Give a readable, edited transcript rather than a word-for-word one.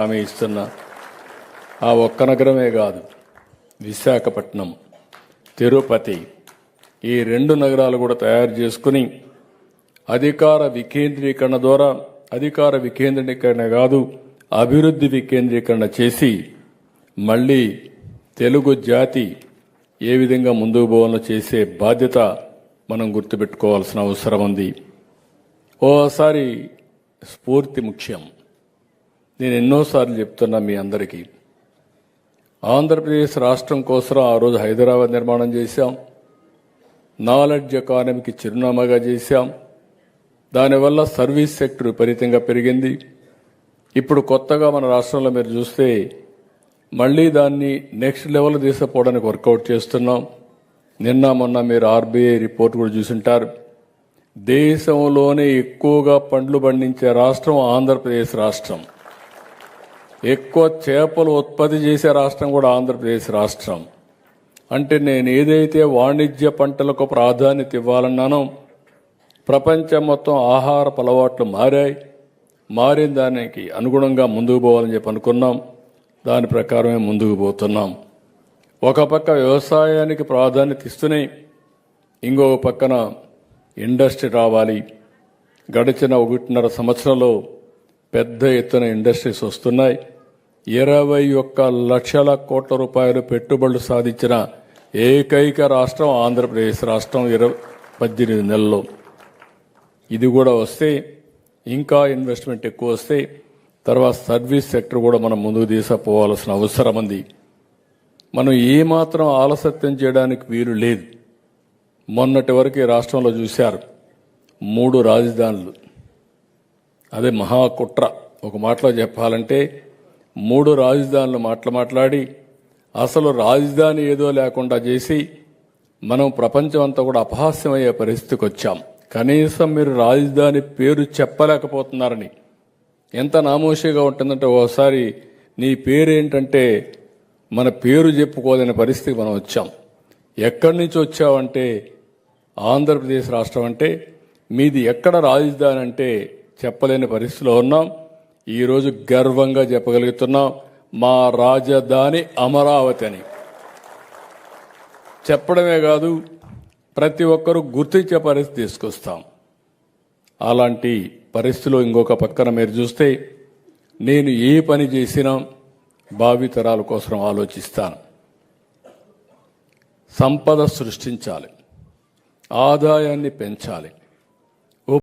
హామీ ఇస్తున్నా. ఆ ఒక్క నగరమే కాదు, విశాఖపట్నం, తిరుపతి, ఈ 2 నగరాలు కూడా తయారు చేసుకుని అధికార వికేంద్రీకరణ ద్వారా, అధికార వికేంద్రీకరణ కాదు అభివృద్ధి వికేంద్రీకరణ చేసి మళ్ళీ తెలుగు జాతి ఏ విధంగా ముందుకు పోవాలో చేసే బాధ్యత మనం గుర్తుపెట్టుకోవాల్సిన అవసరం ఉంది. ఓసారి స్ఫూర్తి ముఖ్యం. నేను ఎన్నోసార్లు చెప్తున్నా మీ అందరికీ, ఆంధ్రప్రదేశ్ రాష్ట్రం కోసం ఆ రోజు హైదరాబాద్ నిర్మాణం చేశాం, నాలెడ్జ్ ఎకానమీకి చిరునామాగా చేశాం. దానివల్ల సర్వీస్ సెక్టర్ విపరీతంగా పెరిగింది. ఇప్పుడు కొత్తగా మన రాష్ట్రంలో మీరు చూస్తే మళ్ళీ దాన్ని నెక్స్ట్ లెవెల్ తీసుకుపోవడానికి వర్కౌట్ చేస్తున్నాం. నిన్న మొన్న మీరు ఆర్బీఐ రిపోర్ట్ కూడా చూసుంటారు. దేశంలోనే ఎక్కువగా పండ్లు పండించే రాష్ట్రం ఆంధ్రప్రదేశ్ రాష్ట్రం, ఎక్కువ చేపలు ఉత్పత్తి చేసే రాష్ట్రం కూడా ఆంధ్రప్రదేశ్ రాష్ట్రం. అంటే నేను ఏదైతే వాణిజ్య పంటలకు ప్రాధాన్యత ఇవ్వాలన్నానో, ప్రపంచం మొత్తం ఆహారపు అలవాట్లు మారాయి. మారిన దానికి అనుగుణంగా ముందుకు పోవాలని చెప్పి అనుకున్నాం. దాని ప్రకారమే ముందుకు పోతున్నాం. ఒక పక్క వ్యవసాయానికి ప్రాధాన్యత ఇస్తూనే ఇంకొక పక్కన ఇండస్ట్రీ రావాలి. గడిచిన 1.5 సంవత్సరంలో పెద్ద ఎత్తున ఇండస్ట్రీస్ వస్తున్నాయి. 21 లక్షల కోట్ల రూపాయలు పెట్టుబడులు సాధించిన ఏకైక రాష్ట్రం ఆంధ్రప్రదేశ్ రాష్ట్రం 18 నెలల్లో. ఇది కూడా వస్తే, ఇంకా ఇన్వెస్ట్మెంట్ ఎక్కువ వస్తే, తర్వాత సర్వీస్ సెక్టర్ కూడా మనం ముందుకు తీసుకుపోవాల్సిన అవసరం ఉంది. మనం ఏమాత్రం ఆలస్యం చేయడానికి వీలు లేదు. మొన్నటి వరకు ఈ రాష్ట్రంలో చూశారు 3 రాజధానులు. అదే మహాకుట్ర. ఒక మాటలో చెప్పాలంటే 3 రాజధానులు మాట్లాడి అసలు రాజధాని ఏదో లేకుండా చేసి మనం ప్రపంచం అంతా కూడా అపహాస్యమయ్యే పరిస్థితికి వచ్చాం. కనీసం మీరు రాజధాని పేరు చెప్పలేకపోతున్నారని. ఎంత నామోషిగా ఉంటుందంటే, ఓసారి నీ పేరేంటంటే మన పేరు చెప్పుకోలేని పరిస్థితికి మనం వచ్చాం. ఎక్కడి నుంచి వచ్చావంటే ఆంధ్రప్రదేశ్ రాష్ట్రం అంటే, మీది ఎక్కడ రాజధాని అంటే చెప్పలేని పరిస్థితిలో ఉన్నాం. ఈరోజు గర్వంగా చెప్పగలుగుతున్నాం, మా రాజధాని అమరావతి అని. చెప్పడమే కాదు, ప్రతి ఒక్కరూ గుర్తించే పరిస్థితి తీసుకొస్తాం. అలాంటి పరిస్థితిలో ఇంకొక పక్కన మీరు చూస్తే, నేను ఏ పని చేసినా భావితరాల కోసం ఆలోచిస్తాను. సంపద సృష్టించాలి, ఆదాయాన్ని పెంచాలి.